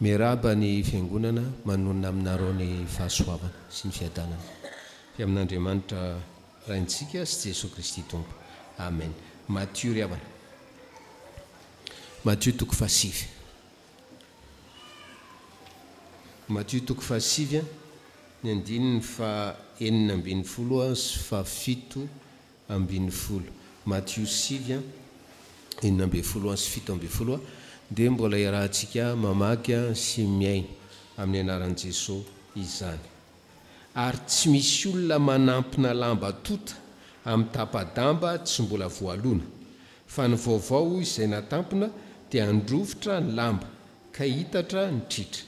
Miaraba ny fiangonana manonona aminareo ny fahasoavana sy ny fiadanana fi amin'Andriamanitra raintsika sy Jesosy Kristy Tompo. Amen. Matthieu ry havana. Matthieu toko fahasivy. Matthieu toko fahasivy ny andininy fa enina ambin'ny folo sy fa fito ambin'ny folo. Matthieu sivy enina ambin'ny folo sy fito ambin'ny folo dia mbola iarahantsika mamaky sy miaina amin'ny anaran'i Jesosy izany. Ary tsy misy olona manampina lamba tota amin'ny tapa-damba tsy mbola voalona, fa ny vaovao izay natampina dia androvitra ny lamba ka hitatra ny tritra.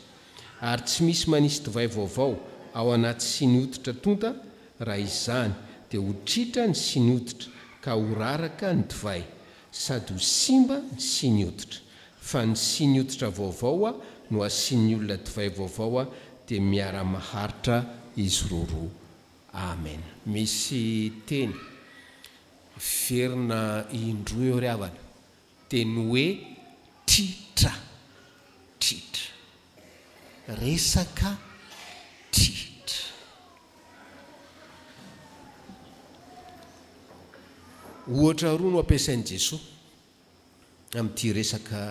Ary tsy misy manisy divay vaovao ao anaty siniotitra tonta, raha izany dia ho tritra ny siniotitra ka ho raraka ny divay, sady ho simba ny siniotitra. Fa ny siniotitra vaovao no asian'ny olona divay vaovao dia miara-maharitra izy roa. Amen. Misy teny verina indroa eo ry havana, teny hoe tritra, tritra, resaka tritra. Ohatra roa no ampiasain'i Jesosy amin'ity resaka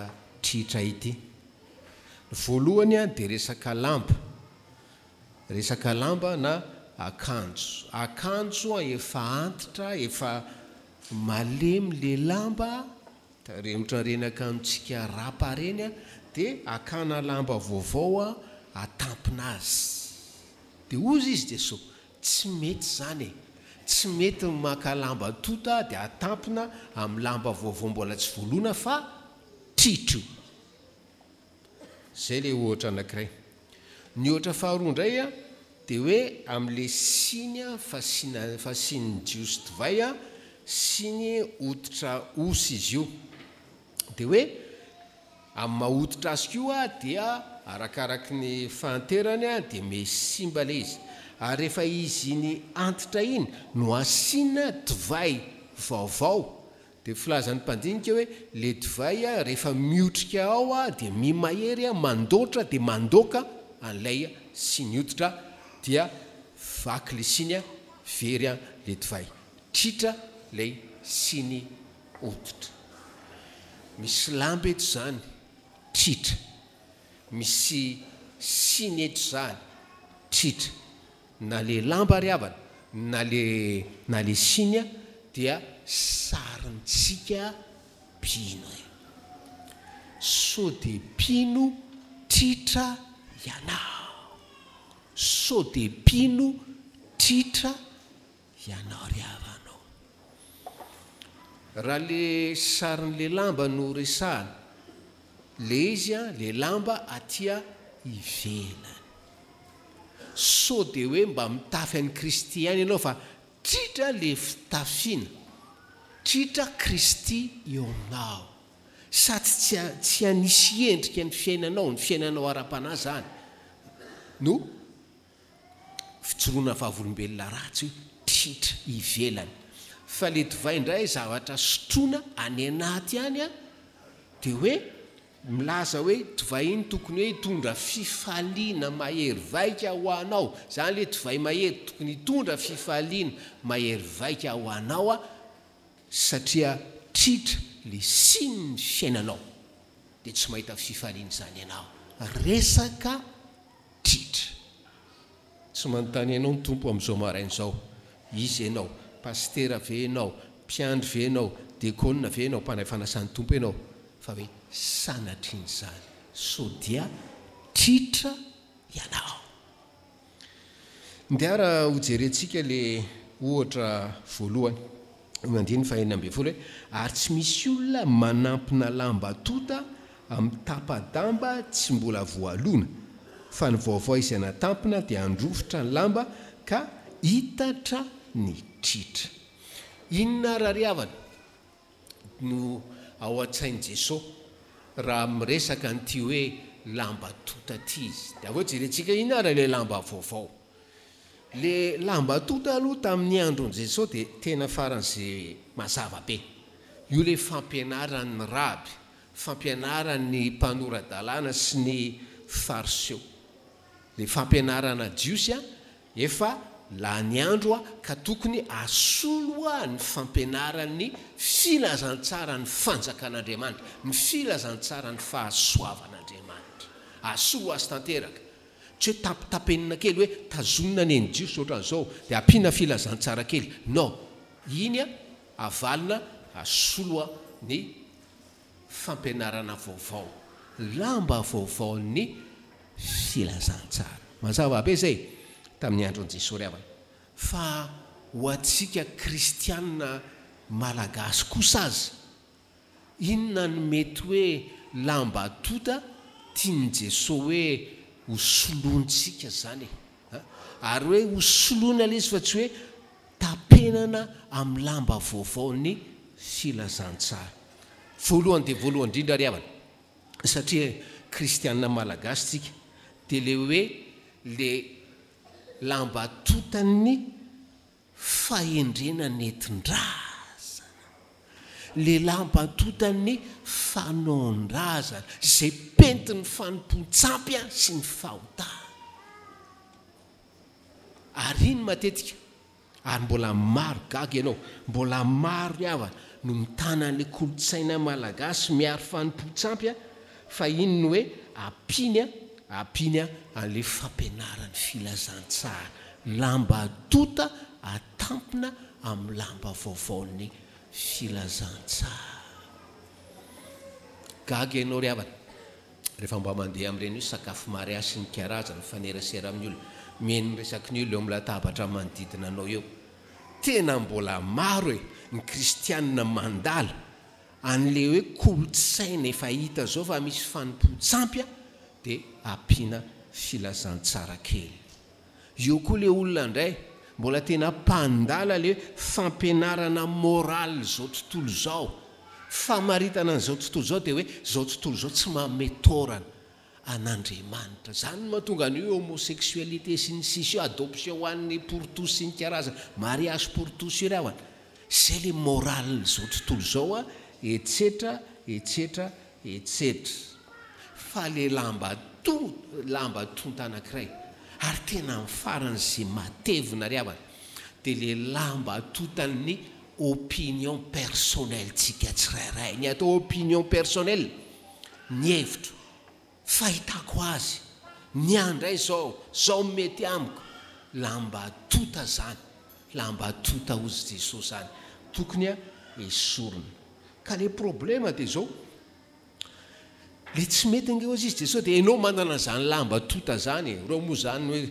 tritra ity. Voalohany dia resaka lamba na akanjo. Akanjo efa antitra, efa malemy le lamba, remotra reny akanjontsika rapa reny, dia akana lamba vaovao atampina azy. Dia ozy izy Jesosy, tsy mety zany e. Tsy mety maka lamba tota dia atampina amin'ny lamba vaovao mbola tsy voalona fa tritro. Zay le ohatra anankiray. Ny ohatra faharoa indray dia hoe amin'le siny fasian'ny jiosy divay siny hoditra osy izy io. Dia hoe amin'ny mahoditra azy koa dia arakaraky ny fahanterany dia mesimba le izy. Ary rehefa izy ny antitra iny no asiana divay vaovao, dia filazan'ny mpandinika hoe le divay rehefa miotrika ao dia mimahery mandoatra dia mandoaka an'ilay siny hoditra, dia vaky le siny very le divay, tritra lay siny hoditra. Misy lamba eto zany, tritra. Misy siny eto zany, tritra. Na le lamba ry havana, na le siny dia sarintsika pino. Sao dia pino tritra ianao. Sao dia pino tritra ianao ry havanao. Raha le sarin'le lamba no resahana, le izy le lamba atya ivelany. Sao dia hoe mba mitafy an'i Kristy ihany ianao, fa tritra le fitafiana, tritra Kristy eo aminao. Sady tsy hanisy endrika ny fiainanao ara-panahy zany no fitsoroana vavolombelona ratsy hoe tritra ivelany. Fa le divay indray zavatra sotroina any anaty any dia hoe milaza hoe divay iny tokony hoe hitondra fifaliana mahery vaika ho anao. Zany le divay mahery tokony hitondra fifaliana mahery vaika ho anao, satria tritra le siny ny fiainanao, dia tsy mahita fifaliana zany ianao. Resaka tritra. Tsy manontany ianao ny tompo amin'izao marain'izao, izy ianao, pastera ve ianao, mpiandry ve ianao, diakona ve ianao, mpanay fanasan'ny tompo ianao, fa hoe sanatriny zany, sao dia tritra ianao. Ndiara hojerentsika le ohatra voalohany mandiny fa enina ambin'ny folo hoe ary tsy misy olona manampina lamba tota amin'ny tapa-damba tsy mbola voalona, fa ny vaovao izay natampina dia androvitra ny lamba ka hitatra ny tritra. Inona raha ry havana no ao an-tsain'i Jesosy raha miresaka n'ity hoe lamba tota ty izy? Dia aveo jerentsika inona raha le lamba vaovao. Le lamba tota aloha tamin'ny andron'i Jesosy dia tena faran'izay mazava be. Io le fampianaran'ny raby, fampianaran'ny mpanorad-dalàna sy ny fariseo. Le fampianarana jiosy a efa la ny andro a ka tokony asolo a ny fampianarany filazantsara ny fanjakan'Andriamanitra, ny filazantsara ny fahasoavan'Andriamanitra. Asolo azy tanteraka. Tsy hoe tapitapenina kely hoe tazonina ny eny jiosy ohatran'izao dia ampiana filazantsara kely. Non, iny a avalina asolo a ny fampianarana vaovao, lamba vaovaon'ny filazantsara. Mazava be zay tamin'ny andron'i Jesosy ry havana. Fa ho antsika kristianina malagasy kosa azy, inona no mety hoe lamba tota tiany Jesosy hoe ho solontsika zany ary hoe ho solona ilay izy fa tsy hoe tapenana amin'ny lamba vaovaon'ny filazantsara. Voalohany dia voalohany indrindra ry havana, satria kristianina malagasy tsika dia le hoe le lamba totan'ny fahendrena nentin-drazana, le lamba totan'ny fanaon-drazana izay pentin'ny fanompontsampy sy ny fahotana. Ary iny matetika, ary mbola maro gaga ianao, mbola maro ry havana no mitana an'ilay kolotsaina malagasy miaro fanompontsampy fa iny no hoe ampiny an'ilay fampianaran'ny filazantsara, lamba tota atampina amin'ny lamba vaovaon'ny filazantsara. Gaga ianao ry havana rehefa mba mandeha amin'ireny hoe sakafo mariasy ny karazany fanerasera amin'ny olona, mihaino resaky ny olona eo amin'ny latabatra manodidina anao eo. Tena mbola maro e ny kristianina mandala an'le hoe kolotsaina efa hita zao fa misy fanompontsampy dia ampiana filazantsara kely. Eo koa le olona indray mbola tena mpandala le fampianarana moraly zao tontolo zao. Famaritana n'izao tontolo zao dia hoe zao tontolo zao tsy mametorana an'Andriamanitra. Zany mahatonga ny homosexualité sy ny sisy adoption ho an'ny pour tous sy ny karazana mariage pour tous io ry havana. Zay le moraly zao tontolo zao a, etsetra. Fa le lamba tonta anankiray ary tena amin'ny farany izay matevina ry havana dia le lamba tontan'ny opinion personnelle tsika tsirairay. Ny atao opinion personnelle, ny hevitro, fahitako azy, ny andray zao mety amiko, lamba tota zany, lamba tota ozy Jesosy zany tokony a esorina. Ka le problema dia zao, le tsy mety nge ozy izy Jesosy dia ianao manana zany lamba tota zany. Reo moa zany hoe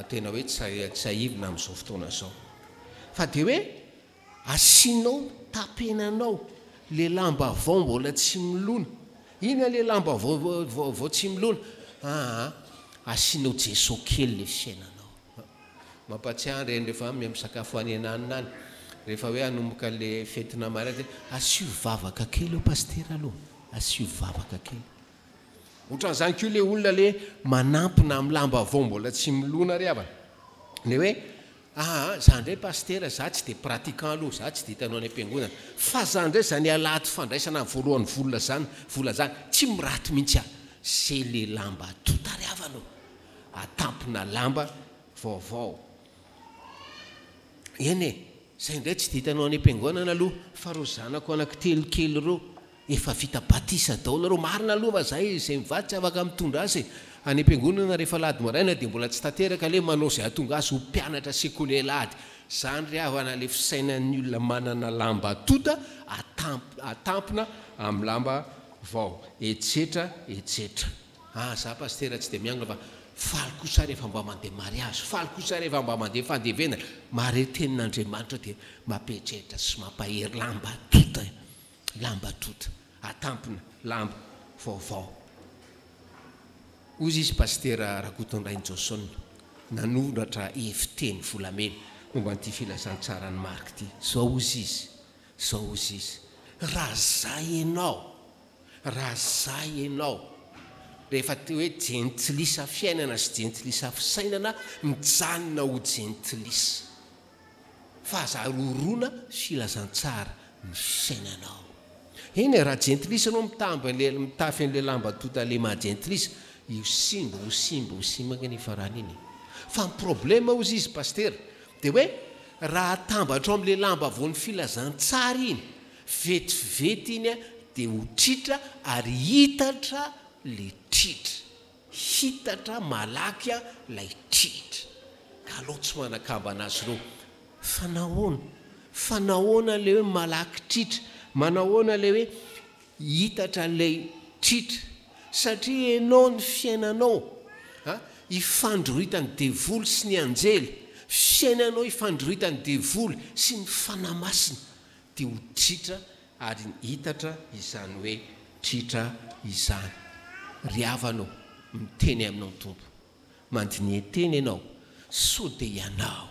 tena hoe tsy aivina amin'izao fotoana zao, fa dia hoe asianao tapenanao le lamba vao mbola tsy milona. Ina le lamba vao tsy milona? Asianao Jesosy kely le fiainanao. Mampatsiahy reny rehefa misakafo any ananina any, rehefa hoe hanomboka le fetina mariage, asio vavaka kely eo pastera aloha, asio vavaka kely. Ohatran'izany koa le olona le manampina amin'ny lamba vao mbola tsy milona ry havana. Le hoe za ndray pastera, za tsy dia pratiquant aloha, za tsy dia hitanao any am-piangonana, fa za ndray zany alaty fandraisana voalohany vola zany tsy miraty mihitsy aho. Zay le lamba tota ry havana, atampina lamba vaovao. Eny e, zay ndray tsy dia hitanao any am-piangonana aloha, fa reo zanako anankitelokely reo efa vita batisa daholo reo. Marina aloha fa zay izay mivady tsy afaka mitondra azy any am-piangonana rehefa lady maraina dia mbola tsy tanteraka le manao izay atonga azy ho mpianatra sekoly alady. Zany ry havana le fisainan'ny olona manana lamba tota atampina amin'ny lamba vao, etsetra. Za pastera tsy dia miangona fa faly kosa rehefa mba mandeha mariage, faly kosa rehefa mba mandeha fandevenana. Mare tenin'Andriamanitra dia mampieritreritra sy mampahery lamba tota atampina lamba vaovao. Ozy izy pastera Rakotondrainy Johnson nanoratra efiteny volamena momba an'ity filazantsara ny Marika ity. Zao ozy izy, raha zay ianao rehefa hoe jentilisa fiainana sy jentilisa fisainana, mijanona ho jentilisa, fa aza rorona filazantsara ny fiainanao. eny raha jentilisa anao mitafy an'le lamba tota le mahajentilisa io simba hosimaka nefa rana iny fa ny problema ozy izy paster dia hoe raha tambatra amin'le lamba voan'ny filazantsara iny vetivety iny a dia ho tritra ary hitatra le tritra hitatra malaky a lay tritra ka aloha tsy manakamba anazy reo fanahoana le hoe malaky tritra manahoana le hoe hitatra lay tritra satria ianao ny fiainanao ifandrohitany devoly sy ny anjely fiainanao ifandrohitany devoly sy ny fanamasina dia ho tritra ary hitatra izany hoe tritra izany riavanao miteny aminao tompo mandinieteny ianao so dia ianao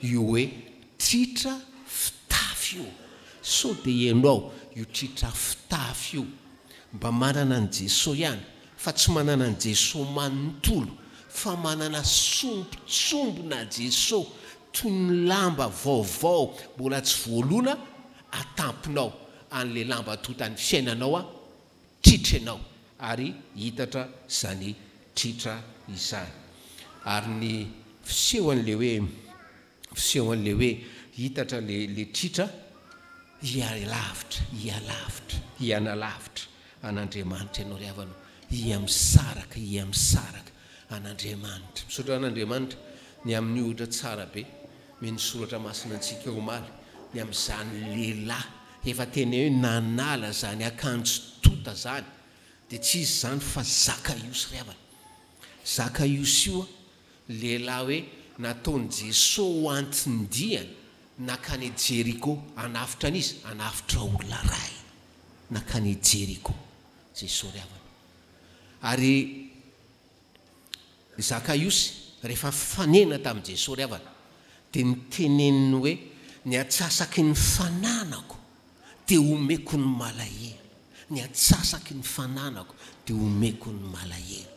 io hoe tritra fitafy io so dia ianao io tritra fitafy io mba manana ny Jesosy ihany fa tsy manana ny Jesosy manontolo fa manana sombotsombona Jesosy toy ny lamba vaovao mbola tsy voalona atampinao an'le lamba totany fiainanao a tritra ianao ary hitatra zany tritra izany ary ny fisehoan'le hoe hitatra le tritra ianalavitra an'Andriamanitra ianao riavanao iamisaraka an'Andriamanitra misaotra an'Andriamanitra ny amin'ny ohatra tsara be meny soratra masina antsika omaly ny amin'izany lehilahy efa tena hoe nanala zany akanjo tota zany dia tsy izy zany fa Zakaiosy riavana Zakaiosy io lehilahy hoe nataony Jesosy ho antindiany nakany Jeriko anafitra an'izy anafitra olona ray nakany Jeriko Jesosy riavana ary Zakaiosy rehefa fanena tamin'i Jesosy riavana dia niteneniny hoe ny atsasaky ny fananako dia omeko ny malahelo ny atsasaky ny fananako dia omeko ny malahelo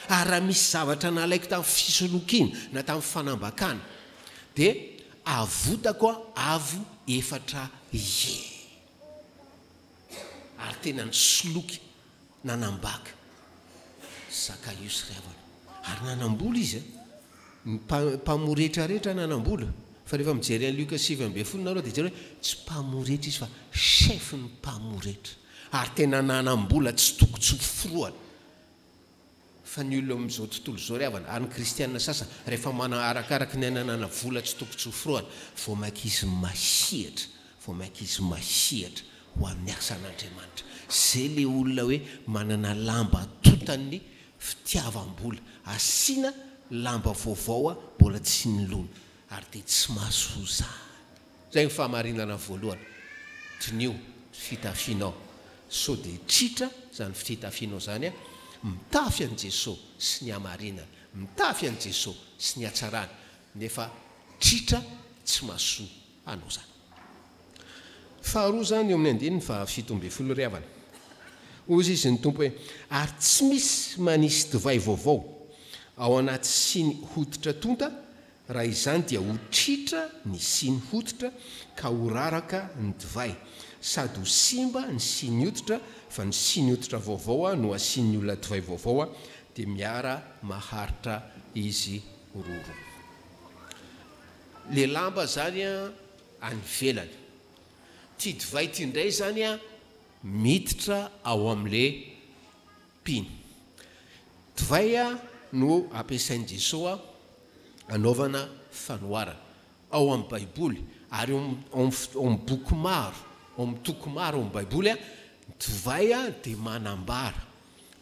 ary raha misy zavatra nalaiko tamin'ny fisolokiana na tamin'ny fanambakana dia avotako avo efatra ary tena ny soloky nanambaka Zakaiosy riavana ary nanambola izy mpamoretrarehetra nanambola fa rehefa mijery an'ny Luka 7:10 nareo dia jery hoe tsy mpamoretra izy fa chef ny mpamoretra ary tena nanambola tsy tokotsoforona fa ny olona amin'izao tontolo izao riavana ary ny kristianina sasany rehefa arakaraka ny ananana vola tsy tokotsoforona voamakizy mahihatra ho amin'ny asan'Andriamanitra zay le olona hoe manana lamba totany fitiavam-bola asiana lamba vaovao a mbola tsy nilona ary dia tsy mahasoa zay ny fahamarinana voalohany tinio fitafianao so dia tritra zany fitafianao zany a mitafy an' Jesosy sy ny hamarinana mitafy an' Jesosy sy ny hatsarana nefa tritra tsy mahasoa anao zany faharoa zany eo amin'ny 9:17 riavana ozy izy ny tompo hoe ary tsy misy manisy divay vaovao ao anaty siny hoditra tonta raha izany dia ho tritra ny siny hoditra ka ho raraka ny divay sady ho simba ny siny hoditra fa ny siny hoditra vaovao no asiany olona divay vaovao dia miara maharitra izy roro le lamba zany any velany ty divay ty indray zany miditra ao amin'le piny divay no ampiasain'i Jesosy anaovana fanoharana ao amin'ny baiboly ary ao amin'ny boky maro ao amin'ny toko maro ao amin'ny baiboly divay dia manambara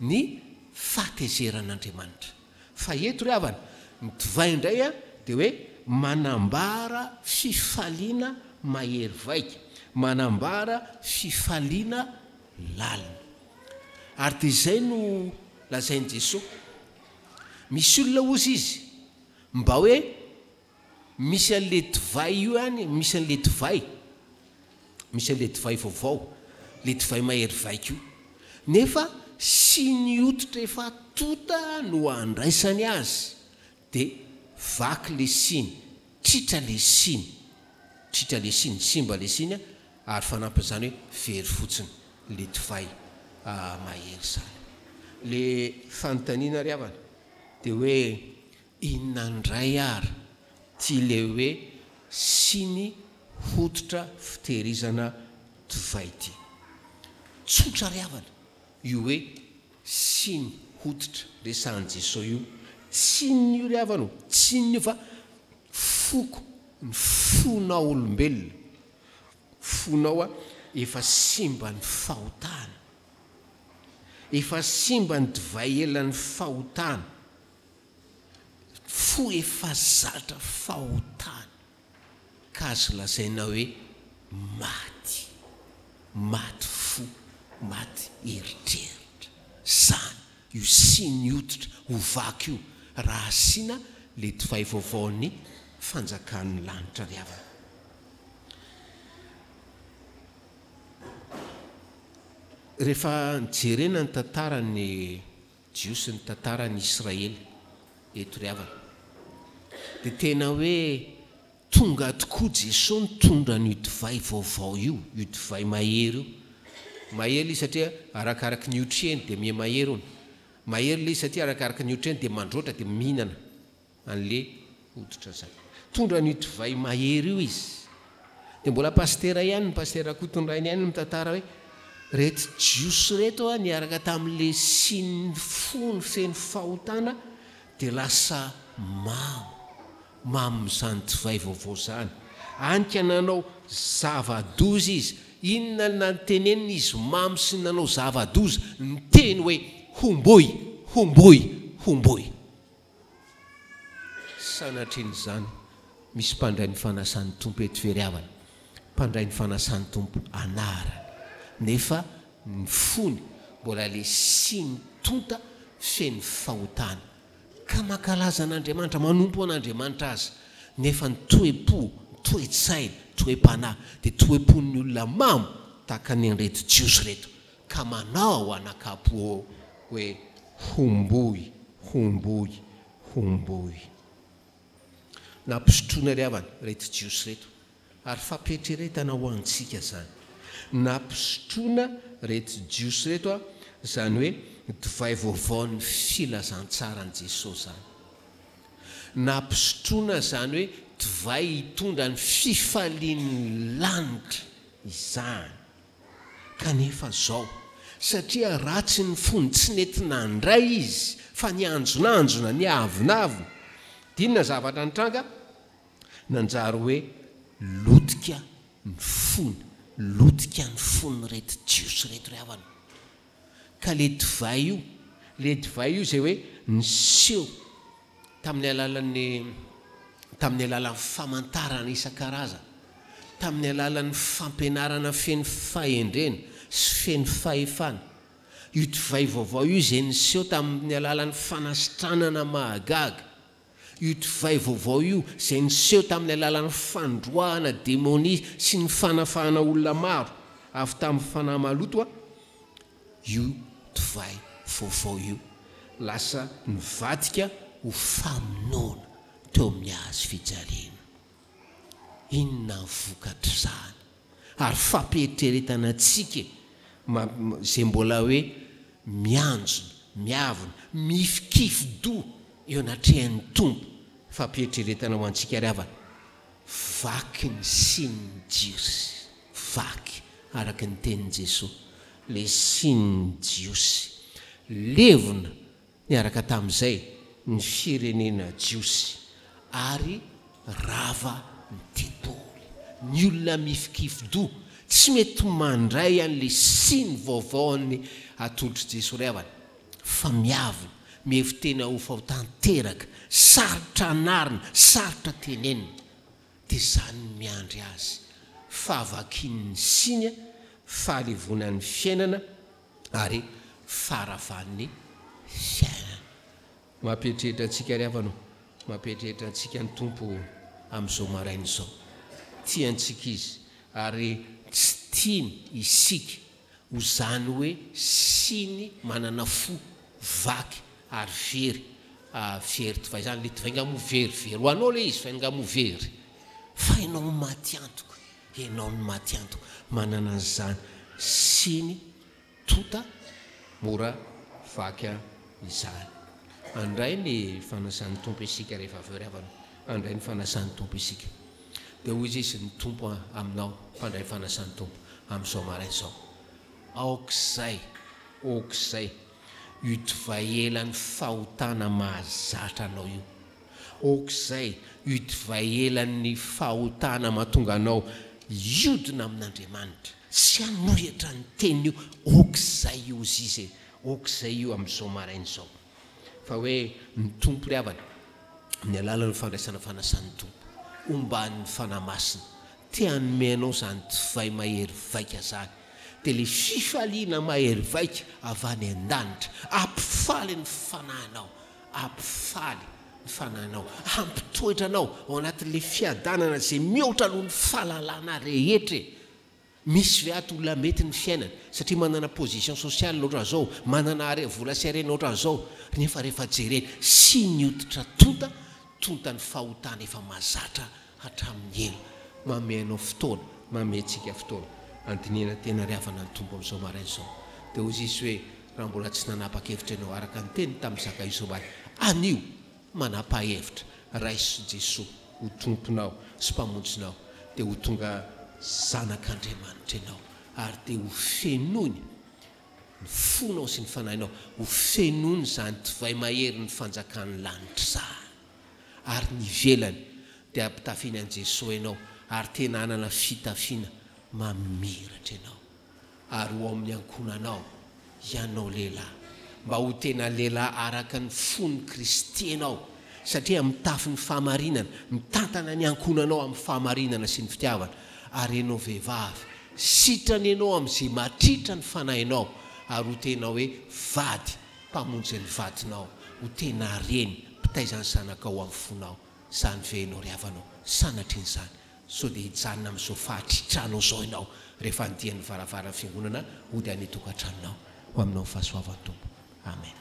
ny fahatezeran'Andriamanitra fa eto riavana ny divay indray dia hoe manambara fifaliana mahery vaika manambara fifaliana lalina ary dia izay no lazain'i Jesosy misy olona ozy izy mba hoe misy an'le divay io any misy an'le divay vaovao le divay mahery vaika io nefa sy ny hoditra efa tota no andraisany azy dia vaky le siny tritra le siny simba le siny ary fanampy zany hoe very fotsiny le divay mahery zany. Le fanontaniana ry havana dia hoe inona ndray ary tia le hoe siny hoditra fitehirizana divay ity. Tsotra ry havana io hoe siny hoditra resahan Jesosy io, tsiny io ry havana, tsiny io fa foko ny fonao olombelona, fonao efa simba ny fahotana, efa simba ny divay elan'ny fahotana, fo efa zatra fahotana, ka azo lazaina hoe maty, maty fo, maty eritreritra. Zany io siny hoditra ho vaky io raha asiana le divay vaovaon'ny fanjakan'ny lanitra ry havana. Rehefa nijerena ny tantarany Jiosy, ny tantarany Israely eto ry havana, dia tena hoe tonga tokoa Jesosy nitondra n'io divay vaovao io, io divay mahery io. Mahery izy satria arakaraka ny otreny dia mie mahery ony. Mahery ilay izy satria arakaraka ny otreny dia mandroatra dia mihinana an'le hoditra zany. Tondra n'io divay mahery io izy. Dia mbola pastera ihany, ny pastera Kotondrainy ihany mitantara hoe reto Jiosy reto niaraka tamin'le siny fony feno fahotana dia lasa mamy zany divay vaovao zany. Anka nanao zava-doza izy, inona na nytenenina izy mamy sy nanao zava-doza, ny teny hoe homboy, homboy, homboy. Sanatriny zany misy mpandray ny fanasan'ny tompo eto very havana, mpandray ny fanasan'ny tompo anarany, nefa ny fony mbola le siny tonta feny fahotana. Ka mankalaza an'Andriamanitra, manompo an'Andriamanitra azy, nefa ny toe-po, toe-tsaina, toe-panahy dia toe-pon'ny olona mamy tahaka ny an'ireto Jiosy reto, ka manao anakapo hoe homboy, homboy, homboy. Nampisotroana ry havana reto Jiosy reto, ary fampietreretana ho antsika zany. Nampisotroana reto Jiosy reto zany hoe divay vaovaon'ny filazantsara ny Jesosy zany. Nampisotroana zany hoe divay hitondra ny fifalian'ny lanitra izany. Kanefa zao, satria ratsy ny fony tsy nentina ndray izy, fa nianjonanjona, niavonavona, dinona zavatra nitranga, nanjary hoe lotika ny fony, lotika ny fony reto Jiosy reto ry havana. Ka le divay io zay hoe niseho tamin'ny alalan'ny famantarana isan-karazana, tamin'ny alalan'ny fampianarana feny fahendrena sy feny fahefana. Io divay vaovao io zay niseho tamin'ny alalan'ny fanasitranana mahagaga. Io divay vaovao io zay niseho tamin'ny alalan'ny fandroahana démonie sy ny fanafahana olona maro avy tamin'ny fanahy maloto. Io divay vaovao io lasa nivadika ho famonoana teo amin'ny hazo fijaliana. Inona ny vokatra zany? Ary fampietreretana antsika zay mbola hoe mianjona, miavona, mifikify-do eo anatrehan'ny tompo, fampietreretana ho antsika ry havana. Vaky ny sininy Jiosy, vaky araka ny tenin'i Jesosy, le sininy Jiosy levona niaraka tamin'izay ny firenena Jiosy, ary rava ny teboly. Ny olona mifikify-do tsy mety mandray an'le siny vaovaon'ny atolotry Jesosy ry havana, fa miavona, mihevy tena ho fahotanteraka, sarotra anarina, sarotra tenenina. Dia zany miandry azy, fahavakin'ny siny, fahalevonan'ny fiainana, ary faravan'ny fiainana. Mampieritreritra antsika ry havana, mampieritreritra antsika ny tompo amin'izao maraina izao. Tiantsika izy, ary tsy tiany isika ho zany hoe siny manana fo vaky ary very divay zany, le divay ngamo very ho anao le izy, fa ngamo very, fa ianao maty antoka, ianao ny maty anto manana an'izany siny tota mora vaky izany. Andray ny fanasan'ny tompo isika rehefa aveo ry havana, andray ny fanasan'ny tompo isika dia hoy izy ny tompo aminao mpandray fanasan'ny tompo amin'izao marain'izao: aok'izay itovahela ny fahotana mahazatra anao io, aok'izay itovahela ny fahotana mahatonga anao iodina amin'Andriamanitra sy hanohitra ny teniny io, aok'izay io izy, aok'izay io amin'izao marain'izao. Fa hoe ny tompo ry havana ny alalan'ny fandraisana fanasan'ny tompo omban'ny fanamasina tia hanome anao zany divay mahery vaika zany, dia le fifaliana mahery vaika avy any an-danitra ampifaly ny fanahinao, ampifaly ny fanahinao, ampitoetra anao ao anatin'le fiadanana zay mihoatra aloha ny fahalalana rehetra. Misy ve ato olona mety ny fiainana satria manana position sosialy noatra zao, manana vola sy harena noatra zao, nefa rehefa jerena sy nihotitra tonta ny fahotana efa mahazatra hatramin'ny elo. Mame anao fotoana, mame antsika fotoana andinina tena ry havana ny tompo amin'izao marain'izao. Dia hoy izy hoe raha mbola tsy nanapa-kevitra ianao araka ny teny tamin'ny zaka Isobaly, anio manapa-hevitra raiso Jesosy ho tomponao sy mpamonjinao, dia ho tonga zanak'Andriamanitra ianao, ary dia ho fenony ny fonao sy ny fanahinao, ho fenony zany divay mahery ny fanjakan'ny lanitra zany, ary ny velany dia ampitafiana an' Jesosy ianao, ary tena hanana fitafiana mamiratra ianao, ary ho amin'ny ankonanao ianao lehilahy, mba ho tena lehilahy araka ny fon'ny Kristy ianao, satria mitafy ny fahamarinana, mitantana ny ankonanao amin'ny fahamarinana sy ny fitiavana. Ary ianao vehivavy, sitrany ianao amin'izay matritra ny fanahinao, ary ho tena hoe vady mpamonjy ny vadinao, ho tena reny mpitaiza ny zanakao amin'ny fonao. Zany ve ianao ry havanao, sanatriny zany, so dia hijanona amin'izao fahatritranao zao ianao rehefa andihan'ny varavaran'ny fiangonana ho dia hanetokantranonao ho aminao fahasoavan'ny tompo. Amen.